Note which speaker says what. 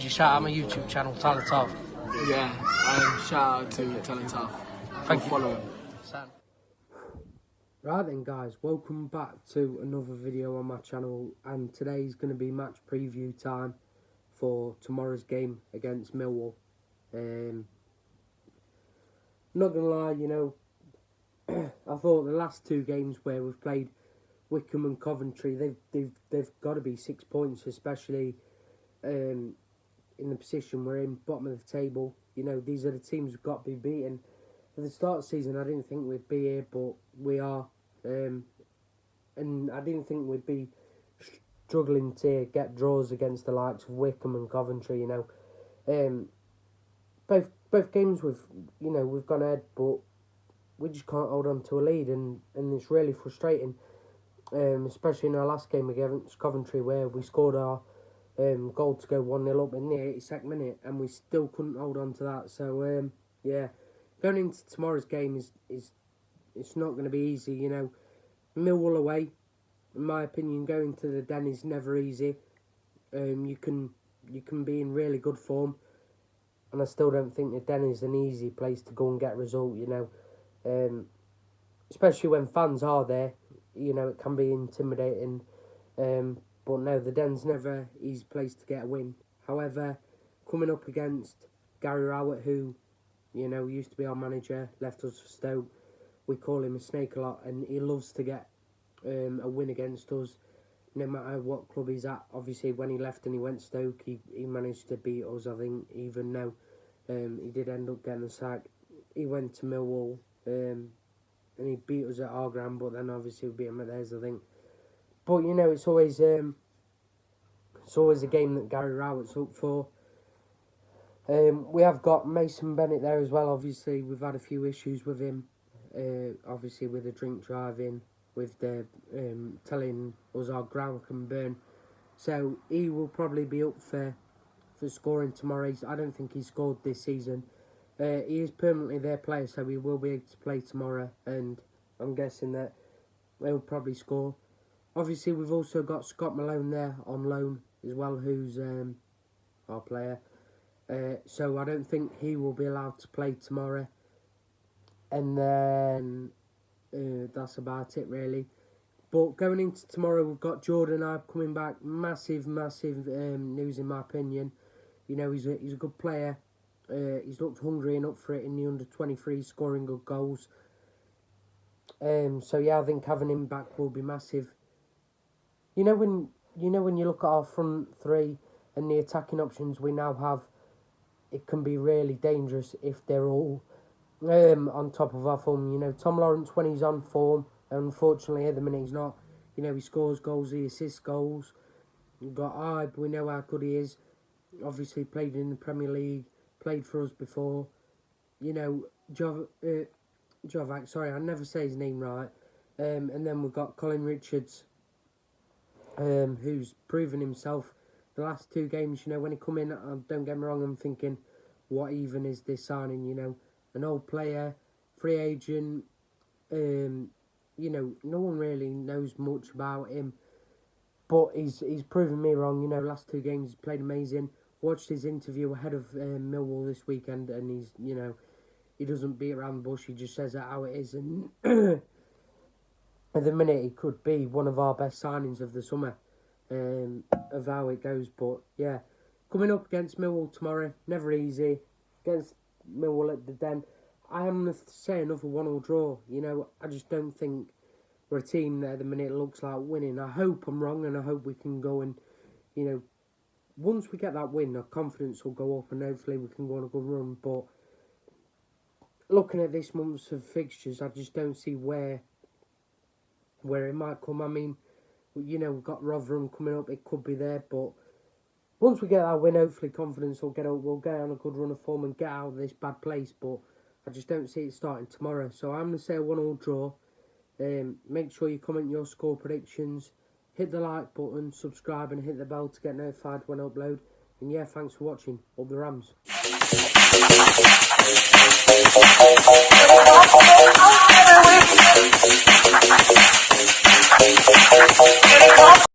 Speaker 1: you shout out my YouTube channel, Talent Off?
Speaker 2: Yeah, shout out to Talent Off.
Speaker 1: Thank you.
Speaker 2: Follow him.
Speaker 1: Sam.
Speaker 3: Right then guys, welcome back to another video on my channel, and today's going to be match preview time for tomorrow's game against Millwall. Not going to lie, you know, I thought the last two games where we've played Wycombe and Coventry, they've got to be 6 points, especially in the position we're in, bottom of the table. You know, these are the teams we've got to be beaten. At the start of the season, I didn't think we'd be here, but we are. And I didn't think we'd be struggling to get draws against the likes of Wycombe and Coventry, you know. Both games we've gone ahead, but we just can't hold on to a lead, and it's really frustrating. Especially in our last game against Coventry, where we scored our goal to go 1-0 up in the 82nd minute, and we still couldn't hold on to that. So yeah, going into tomorrow's game is it's not going to be easy. You know, Millwall away, in my opinion, going to the Den is never easy. You can be in really good form, and I still don't think the Den is an easy place to go and get a result. You know, especially when fans are there. You know, it can be intimidating. But no, the Den's never an easy place to get a win. However, coming up against Gary Rowett, who, you know, used to be our manager, left us for Stoke. We call him a snake a lot, and he loves to get a win against us, no matter what club he's at. Obviously, when he left and he went to Stoke, he managed to beat us, I think, even though he did end up getting the sack. He went to Millwall, and he beat us at our ground, but then obviously we beat him at theirs, I think. But, you know, it's always a game that Gary Rowett's up for. We have got Mason Bennett there as well. Obviously, we've had a few issues with him. Obviously, with the drink driving, with the telling us our ground can burn. So he will probably be up for scoring tomorrow. I don't think he scored this season. He is permanently their player, so he will be able to play tomorrow, and I'm guessing that he'll probably score. Obviously, we've also got Scott Malone there on loan as well, who's our player. So I don't think he will be allowed to play tomorrow. And then that's about it, really. But going into tomorrow, we've got Jordan Ibe coming back. Massive news, in my opinion. You know, he's a good player. He's looked hungry and up for it in the under-23, scoring good goals. So yeah, I think having him back will be massive. You know when you look at our front three and the attacking options we now have, it can be really dangerous if they're all on top of our form. You know, Tom Lawrence, when he's on form, unfortunately at the minute he's not. You know, he scores goals, he assists goals. We've got Ibe, we know how good he is. Obviously played in the Premier League, played for us before. You know, Jovac, sorry, I never say his name right. And then we've got Colin Richards, who's proven himself the last two games. You know, when he come in, don't get me wrong, I'm thinking, what even is this signing? You know, an old player, free agent. You know, no one really knows much about him, but he's proven me wrong. You know, last two games he's played amazing. Watched his interview ahead of Millwall this weekend, and he's, you know, he doesn't beat around the bush. He just says it how it is, and at the minute he could be one of our best signings of the summer, of how it goes. But yeah, coming up against Millwall tomorrow, never easy. Against Millwall at the Den, I am going to say another 1-1 draw. You know, I just don't think we're a team that at the minute looks like winning. I hope I'm wrong, and I hope we can go and, you know, once we get that win, our confidence will go up, and hopefully we can go on a good run. But looking at this month's of fixtures, I just don't see where it might come. I mean, you know, we've got Rotherham coming up, it could be there, but once we get that win, hopefully confidence will get up, we'll get on a good run of form and get out of this bad place. But I just don't see it starting tomorrow. So I'm going to say a 1-1 draw. Make sure you comment your score predictions. Hit the like button, subscribe, and hit the bell to get notified when I upload. And yeah, thanks for watching. Up the Rams.